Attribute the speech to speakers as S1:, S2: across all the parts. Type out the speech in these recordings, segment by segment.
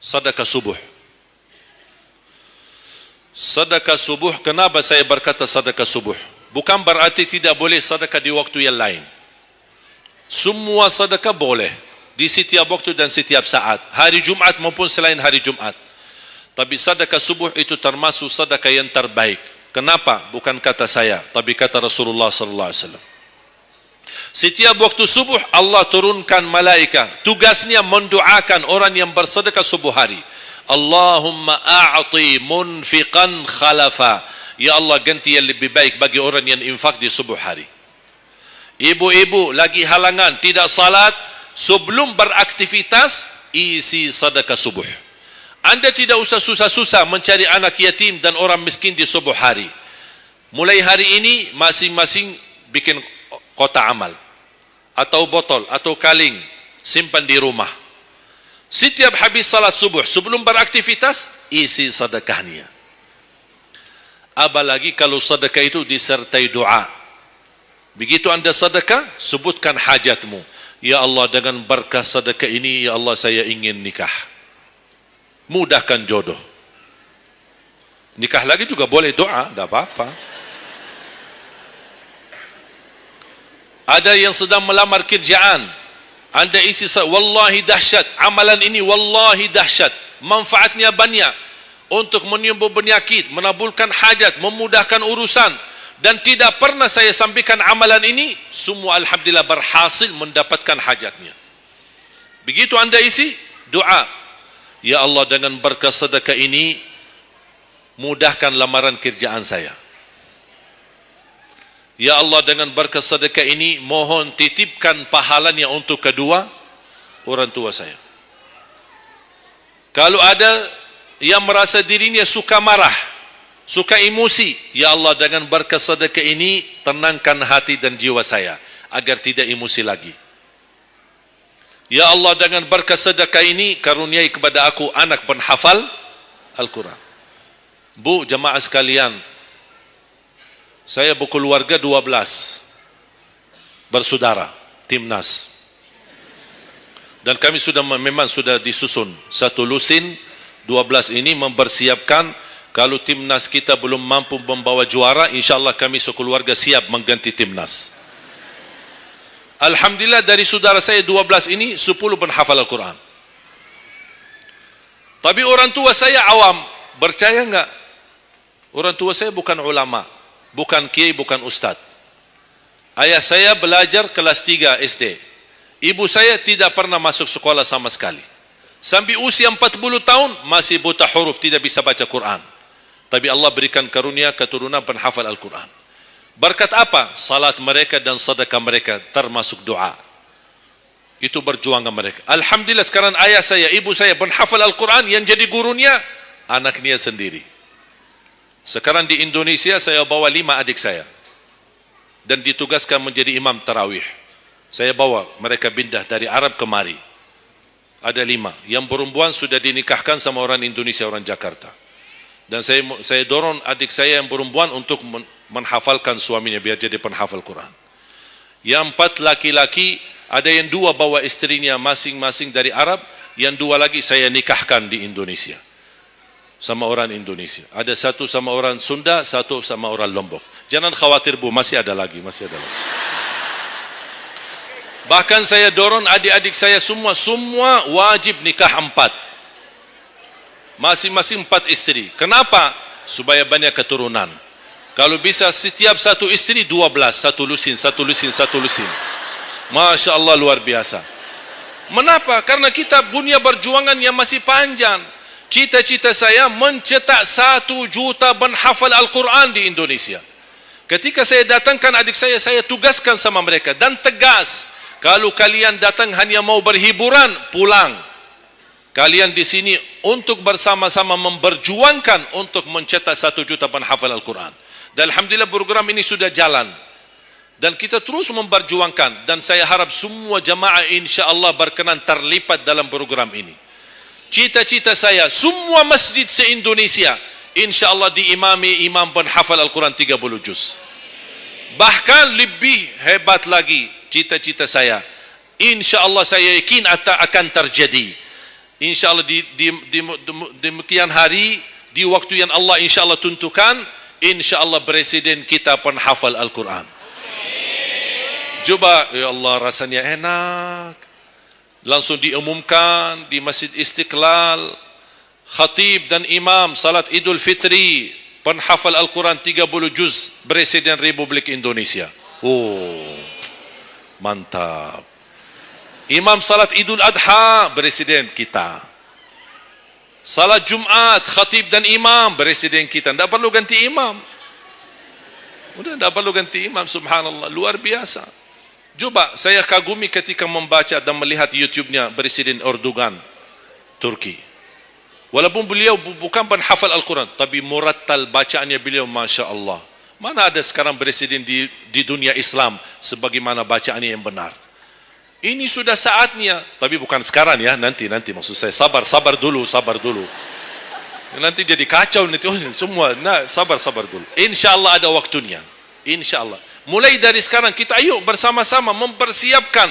S1: sedekah subuh. Sedekah subuh, kenapa saya berkata sedekah subuh? Bukan berarti tidak boleh sedekah di waktu yang lain. Semua sedekah boleh di setiap waktu dan setiap saat, hari Jumat maupun selain hari Jumat. Tapi sedekah subuh itu termasuk sedekah yang terbaik. Kenapa? Bukan kata saya, tapi kata Rasulullah sallallahu alaihi wasallam. Setiap waktu subuh Allah turunkan malaikat, tugasnya mendoakan orang yang bersedekah subuh hari. Allahumma a'ti munfiqan khalafa. Ya Allah, ganti yang lebih baik bagi orang yang infak di subuh hari. Ibu-ibu lagi halangan tidak salat, sebelum beraktivitas isi sedekah subuh. Anda tidak usah susah-susah mencari anak yatim dan orang miskin di subuh hari. Mulai hari ini masing-masing bikin kotak amal atau botol atau kaling, simpan di rumah. Setiap habis salat subuh sebelum beraktivitas isi sedekahnya. Apalagi kalau sedekah itu disertai doa. Begitu Anda sedekah, sebutkan hajatmu. Ya Allah, dengan berkah sedekah ini, ya Allah, saya ingin nikah. Mudahkan jodoh. Nikah lagi juga boleh doa, tidak apa-apa. Ada yang sedang melamar kerjaan, Anda isi, wallahi dahsyat, amalan ini wallahi dahsyat, manfaatnya banyak untuk menyembuh penyakit, menabulkan hajat, memudahkan urusan, dan tidak pernah saya sampaikan amalan ini, semua alhamdulillah berhasil mendapatkan hajatnya. Begitu Anda isi, doa. Ya Allah, dengan berkah sedekah ini, mudahkan lamaran kerjaan saya. Ya Allah, dengan berkah sedekah ini, mohon titipkan pahalanya untuk kedua orang tua saya. Kalau ada yang merasa dirinya suka marah, suka emosi, ya Allah, dengan berkah sedekah ini, tenangkan hati dan jiwa saya, agar tidak emosi lagi. Ya Allah, dengan berkah sedekah ini, karuniai kepada aku anak penghafal Al-Quran. Bu, jemaah sekalian, saya berkeluarga 12 bersaudara, timnas. Dan kami memang sudah disusun satu lusin, 12 ini mempersiapkan kalau timnas kita belum mampu membawa juara, insyaAllah kami sekeluarga siap mengganti timnas. Alhamdulillah, dari saudara saya 12 ini 10 penghafal Al-Quran. Tapi orang tua saya awam. Percaya enggak? Orang tua saya bukan ulama, bukan kiai, bukan ustaz. Ayah saya belajar kelas 3 SD. Ibu saya tidak pernah masuk sekolah sama sekali. Sampai usia 40 tahun masih buta huruf, tidak bisa baca Quran. Tapi Allah berikan karunia keturunan penghafal Al-Quran. Berkat apa? Salat mereka dan sedekah mereka, termasuk doa. Itu berjuangan mereka. Alhamdulillah, sekarang ayah saya, ibu saya penghafal Al-Quran, yang jadi gurunya anaknya sendiri. Sekarang di Indonesia saya bawa 5 adik saya dan ditugaskan menjadi imam tarawih. Saya bawa mereka pindah dari Arab kemari. Ada 5. Yang perempuan sudah dinikahkan sama orang Indonesia, orang Jakarta. Dan saya dorong adik saya yang perempuan untuk menghafalkan suaminya biar jadi penghafal Quran. Yang 4 laki-laki, ada yang 2 bawa istrinya masing-masing dari Arab, yang 2 lagi saya nikahkan di Indonesia sama orang Indonesia. Ada 1 sama orang Sunda, 1 sama orang Lombok. Jangan khawatir Bu, masih ada lagi. Bahkan saya dorong adik-adik saya semua wajib nikah 4. Masing-masing 4 istri. Kenapa? Supaya banyak keturunan. Kalau bisa setiap satu istri 12, satu lusin. Masya Allah, luar biasa. Mengapa? Karena kita punya perjuangan yang masih panjang. Cita-cita saya mencetak 1 juta penghafal Al-Quran di Indonesia. Ketika saya datangkan adik saya tugaskan sama mereka dan tegas. Kalau kalian datang hanya mau berhiburan, pulang. Kalian di sini untuk bersama-sama memperjuangkan untuk mencetak 1 juta penghafal Al-Quran. Dan alhamdulillah program ini sudah jalan. Dan kita terus memperjuangkan. Dan saya harap semua jamaah insyaAllah berkenan terlibat dalam program ini. Cita-cita saya, semua masjid se-Indonesia insyaAllah diimami imam penghafal Al-Quran 30 juz. Bahkan lebih hebat lagi cita-cita saya. InsyaAllah saya yakin akan terjadi. InsyaAllah di demikian hari, di waktu yang Allah insyaAllah tentukan, insyaAllah presiden kita penghafal Al-Quran. Coba, ya Allah rasanya enak. Langsung diumumkan di Masjid Istiqlal, khatib dan imam salat Idul Fitri, penghafal Al-Quran 30 juz, Presiden Republik Indonesia. Oh, mantap. Imam salat Idul Adha, Presiden kita. Salat Jumat, khatib dan imam, Presiden kita. Tidak perlu ganti imam. Udah, tidak perlu ganti imam, subhanallah. Luar biasa. Coba, saya kagumi ketika membaca dan melihat YouTube-nya Presiden Erdogan, Turki. Walaupun beliau bukan penghafal Al-Quran, tapi murattal bacaannya beliau, Masya Allah. Mana ada sekarang presiden di dunia Islam sebagaimana bacaannya yang benar. Ini sudah saatnya, tapi bukan sekarang ya, nanti maksud saya, sabar dulu. Nanti jadi kacau nanti, semua, sabar dulu. InsyaAllah ada waktunya, InsyaAllah. Mulai dari sekarang kita ayo bersama-sama mempersiapkan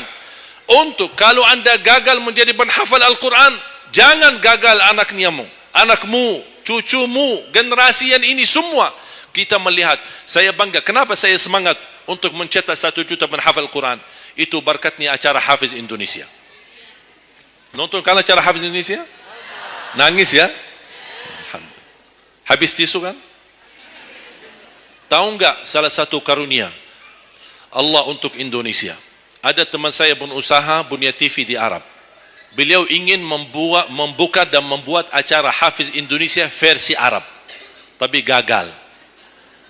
S1: untuk kalau anda gagal menjadi penghafal Al-Quran, jangan gagal anakmu, cucumu, generasi yang ini semua. Kita melihat, saya bangga. Kenapa saya semangat untuk mencetak 1 juta penghafal Al-Quran? Itu berkatnya acara Hafiz Indonesia. Nonton kan acara Hafiz Indonesia? Nangis ya? Habis tisu kan? Tahu enggak salah satu karunia Allah untuk Indonesia? Ada teman saya berusaha punya TV di Arab. Beliau ingin membuka dan membuat acara Hafiz Indonesia versi Arab, tapi gagal.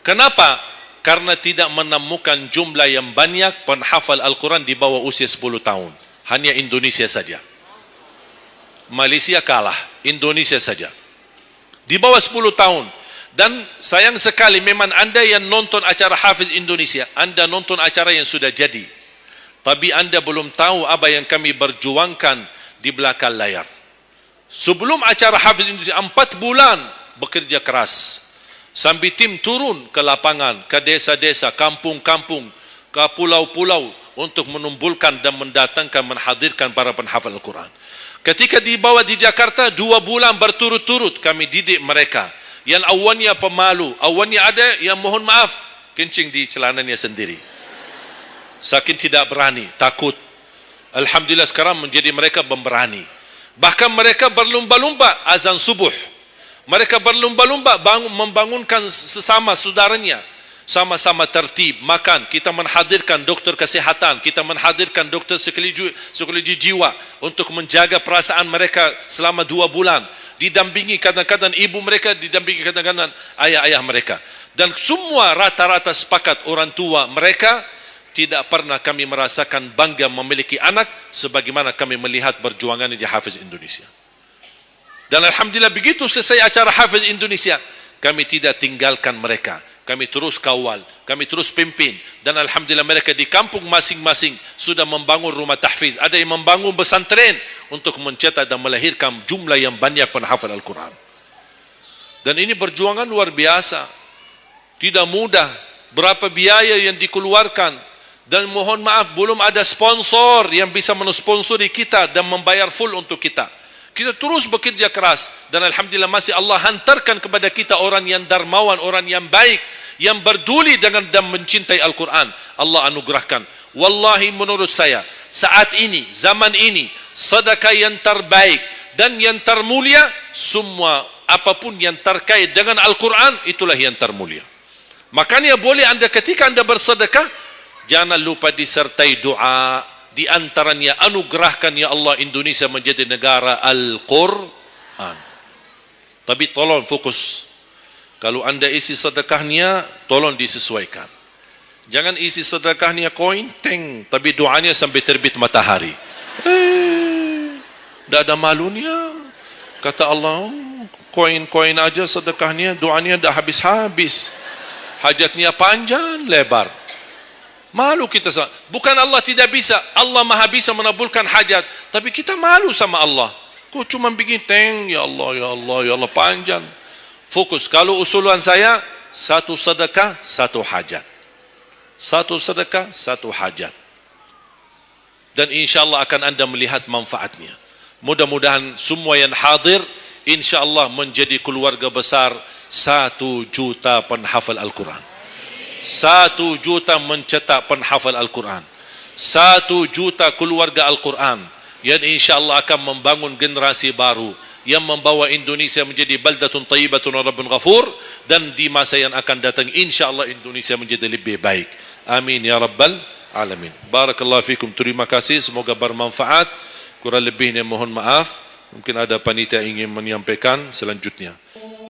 S1: Kenapa? Karena tidak menemukan jumlah yang banyak penghafal Al-Quran di bawah usia 10 tahun. Hanya Indonesia saja. Malaysia kalah, Indonesia saja. Di bawah 10 tahun. Dan sayang sekali memang anda yang nonton acara Hafiz Indonesia, anda nonton acara yang sudah jadi. Tapi anda belum tahu apa yang kami berjuangkan di belakang layar. Sebelum acara Hafiz Indonesia, 4 bulan bekerja keras. Sambil tim turun ke lapangan, ke desa-desa, kampung-kampung, ke pulau-pulau untuk menumbulkan dan mendatangkan, menghadirkan para penghafal Al-Quran. Ketika dibawa di Jakarta, 2 bulan berturut-turut kami didik mereka. Yang awalnya pemalu, awalnya ada yang mohon maaf, kencing di celananya sendiri. Saking tidak berani, takut. Alhamdulillah sekarang menjadi mereka pemberani. Bahkan mereka berlumba-lumba azan subuh. Mereka berlumba-lumba membangunkan sesama saudaranya. Sama-sama tertib, makan. Kita menghadirkan dokter kesehatan, kita menghadirkan dokter psikologi jiwa untuk menjaga perasaan mereka selama 2 bulan. Didampingi kadang-kadang ibu mereka, didampingi kadang-kadang ayah-ayah mereka. Dan semua rata-rata sepakat orang tua mereka, tidak pernah kami merasakan bangga memiliki anak sebagaimana kami melihat perjuangan di Hafiz Indonesia. Dan alhamdulillah begitu selesai acara Hafiz Indonesia, kami tidak tinggalkan mereka. Kami terus kawal, kami terus pimpin. Dan alhamdulillah mereka di kampung masing-masing sudah membangun rumah tahfiz. Ada yang membangun pesantren untuk mencetak dan melahirkan jumlah yang banyak penghafal Al-Quran. Dan ini perjuangan luar biasa. Tidak mudah. Berapa biaya yang dikeluarkan. Dan mohon maaf, belum ada sponsor yang bisa mensponsori kita dan membayar full untuk kita. Kita terus bekerja keras. Dan alhamdulillah masih Allah hantarkan kepada kita orang yang dermawan, orang yang baik, yang berduli dengan dan mencintai Al-Quran. Allah anugerahkan. Wallahi menurut saya, saat ini, zaman ini, sedekah yang terbaik dan yang termulia, semua apapun yang terkait dengan Al-Quran, itulah yang termulia. Makanya boleh anda ketika anda bersedekah, jangan lupa disertai doa. Di antaranya anugerahkan ya Allah Indonesia menjadi negara Al-Quran. Tapi tolong fokus. Kalau anda isi sedekahnya, tolong disesuaikan. Jangan isi sedekahnya koin, teng, tapi doanya sampai terbit matahari. Tidak ada malunya. Kata Allah, koin-koin aja sedekahnya, doanya dah habis-habis. Hajatnya panjang, lebar. Malu kita. Bukan Allah tidak bisa. Allah maha bisa menabulkan hajat. Tapi kita malu sama Allah. Kok cuma bikin teng, ya Allah, ya Allah, ya Allah, panjang. Fokus. Kalau usulan saya, 1 sedekah, 1 hajat. 1 sedekah, 1 hajat. Dan insya Allah akan anda melihat manfaatnya. Mudah-mudahan semua yang hadir insya-Allah menjadi keluarga besar 1 juta penghafal Al-Quran. 1 juta mencetak penghafal Al-Quran. 1 juta keluarga Al-Quran yang insya-Allah akan membangun generasi baru yang membawa Indonesia menjadi baldatun tayyibatun wa rabbun ghafur, dan di masa yang akan datang insya-Allah Indonesia menjadi lebih baik. Amin ya rabbal alamin. Barakallahu fikum. Terima kasih, semoga bermanfaat. Kurang lebihnya mohon maaf. Mungkin ada panitia ingin menyampaikan selanjutnya.